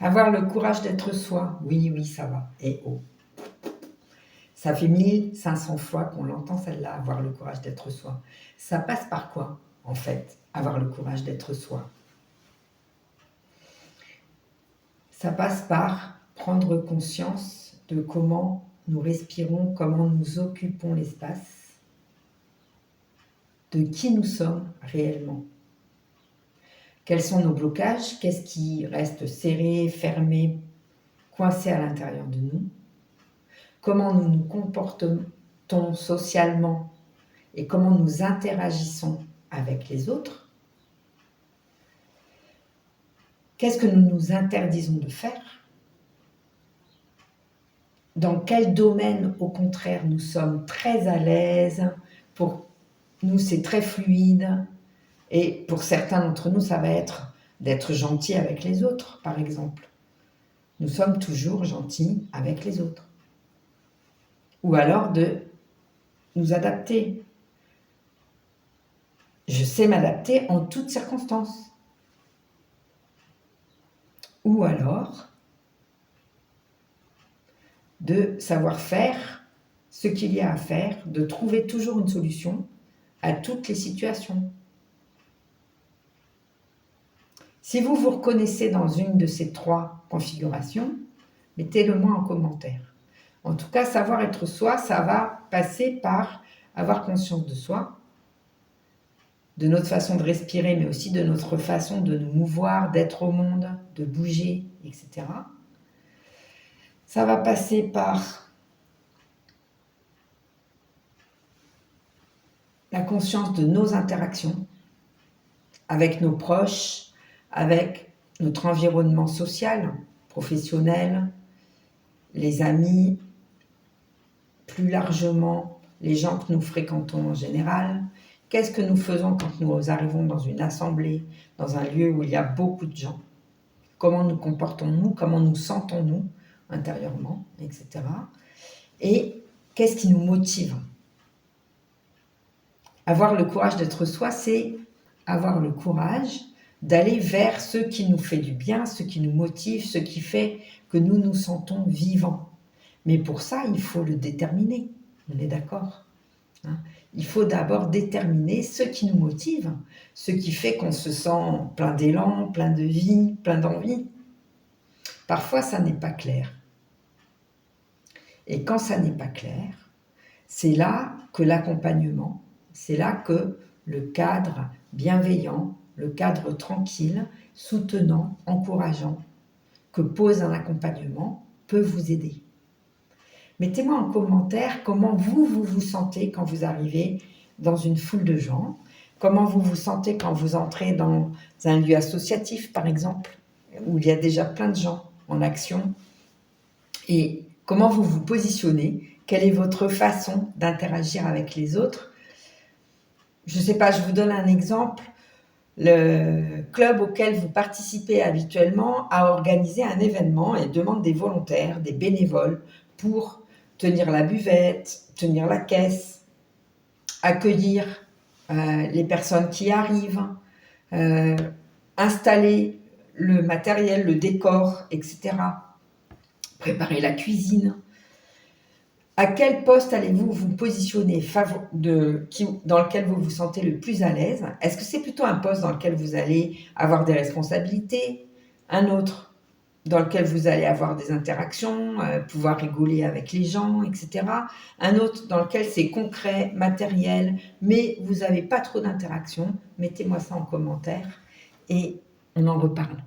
Avoir le courage d'être soi. Oui, oui, ça va. Et oh, ça fait 1500 fois qu'on l'entend celle-là, avoir le courage d'être soi. Ça passe par quoi, en fait, avoir le courage d'être soi? Ça passe par prendre conscience de comment nous respirons, comment nous occupons l'espace, de qui nous sommes réellement. Quels sont nos blocages? Qu'est-ce qui reste serré, fermé, coincé à l'intérieur de nous? Comment nous nous comportons socialement et comment nous interagissons avec les autres? Qu'est-ce que nous nous interdisons de faire? Dans quel domaine, au contraire, nous sommes très à l'aise? Pour nous, c'est très fluide. Et pour certains d'entre nous, ça va être d'être gentil avec les autres, par exemple. Nous sommes toujours gentils avec les autres. Ou alors de nous adapter. Je sais m'adapter en toutes circonstances. Ou alors de savoir faire ce qu'il y a à faire, de trouver toujours une solution à toutes les situations. Si vous vous reconnaissez dans une de ces 3 configurations, mettez-le moi en commentaire. En tout cas, savoir être soi, ça va passer par avoir conscience de soi, de notre façon de respirer, mais aussi de notre façon de nous mouvoir, d'être au monde, de bouger, etc. Ça va passer par la conscience de nos interactions avec nos proches, avec notre environnement social, professionnel, les amis, plus largement les gens que nous fréquentons en général. Qu'est-ce que nous faisons quand nous arrivons dans une assemblée, dans un lieu où il y a beaucoup de gens? Comment nous comportons-nous? Comment nous sentons-nous intérieurement, etc. Et qu'est-ce qui nous motive? Avoir le courage d'être soi, c'est avoir le courage d'aller vers ce qui nous fait du bien, ce qui nous motive, ce qui fait que nous nous sentons vivants. Mais pour ça, il faut le déterminer. On est d'accord, hein? Il faut d'abord déterminer ce qui nous motive, ce qui fait qu'on se sent plein d'élan, plein de vie, plein d'envie. Parfois, ça n'est pas clair. Et quand ça n'est pas clair, c'est là que l'accompagnement, c'est là que le cadre bienveillant, le cadre tranquille, soutenant, encourageant, que pose un accompagnement, peut vous aider. Mettez-moi en commentaire comment vous sentez quand vous arrivez dans une foule de gens, comment vous vous sentez quand vous entrez dans un lieu associatif, par exemple, où il y a déjà plein de gens en action, et comment vous vous positionnez, quelle est votre façon d'interagir avec les autres. Je ne sais pas, je vous donne un exemple. Le club auquel vous participez habituellement a organisé un événement et demande des volontaires, des bénévoles pour tenir la buvette, tenir la caisse, accueillir les personnes qui arrivent, installer le matériel, le décor, etc. Préparer la cuisine. À quel poste allez-vous vous positionner dans lequel vous vous sentez le plus à l'aise? Est-ce que c'est plutôt un poste dans lequel vous allez avoir des responsabilités? Un autre dans lequel vous allez avoir des interactions, pouvoir rigoler avec les gens, etc. Un autre dans lequel c'est concret, matériel, mais vous n'avez pas trop d'interactions? Mettez-moi ça en commentaire et on en reparle.